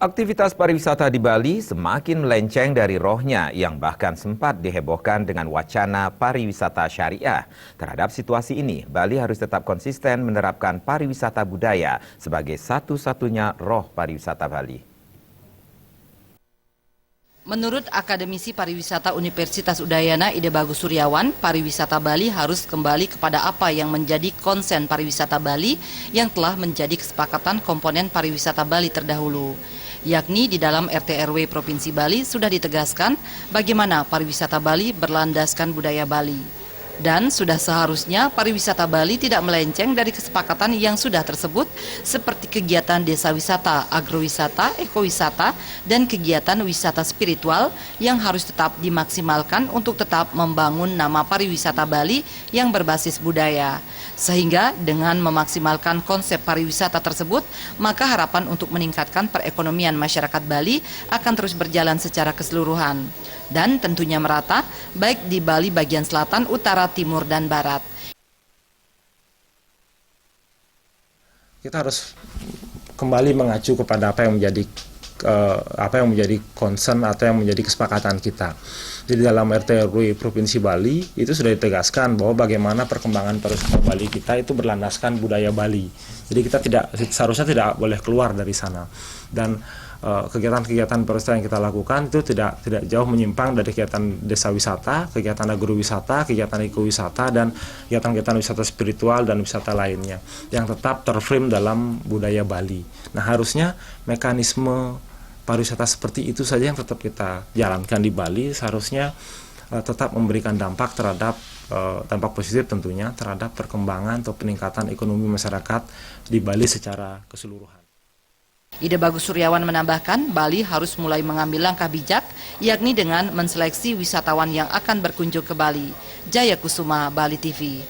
Aktivitas pariwisata di Bali semakin melenceng dari rohnya yang bahkan sempat dihebohkan dengan wacana pariwisata syariah. Terhadap situasi ini, Bali harus tetap konsisten menerapkan pariwisata budaya sebagai satu-satunya roh pariwisata Bali. Menurut akademisi pariwisata Universitas Udayana Ide Bagus Suryawan, pariwisata Bali harus kembali kepada apa yang menjadi konsen pariwisata Bali yang telah menjadi kesepakatan komponen pariwisata Bali terdahulu. Yakni di dalam RT RW Provinsi Bali sudah ditegaskan bagaimana pariwisata Bali berlandaskan budaya Bali. Dan sudah seharusnya pariwisata Bali tidak melenceng dari kesepakatan yang sudah tersebut seperti kegiatan desa wisata, agrowisata, ekowisata, dan kegiatan wisata spiritual yang harus tetap dimaksimalkan untuk tetap membangun nama pariwisata Bali yang berbasis budaya. Sehingga dengan memaksimalkan konsep pariwisata tersebut, maka harapan untuk meningkatkan perekonomian masyarakat Bali akan terus berjalan secara keseluruhan. Dan tentunya merata, baik di Bali bagian selatan, utara, timur, dan barat. Kita harus kembali mengacu kepada apa yang menjadi concern atau yang menjadi kesepakatan kita. Jadi dalam RT RW Provinsi Bali itu sudah ditegaskan bahwa bagaimana perkembangan pariwisata Bali kita itu berlandaskan budaya Bali. Jadi kita seharusnya tidak boleh keluar dari sana. Dan kegiatan-kegiatan pariwisata yang kita lakukan itu tidak jauh menyimpang dari kegiatan desa wisata, kegiatan agrowisata, kegiatan ekowisata, dan kegiatan-kegiatan wisata spiritual dan wisata lainnya yang tetap terframe dalam budaya Bali. Nah, harusnya mekanisme pariwisata seperti itu saja yang tetap kita jalankan di Bali, seharusnya tetap memberikan dampak terhadap dampak positif tentunya terhadap perkembangan atau peningkatan ekonomi masyarakat di Bali secara keseluruhan. Ide Bagus Suryawan menambahkan, Bali harus mulai mengambil langkah bijak, yakni dengan menseleksi wisatawan yang akan berkunjung ke Bali. Jaya Kusuma, Bali TV.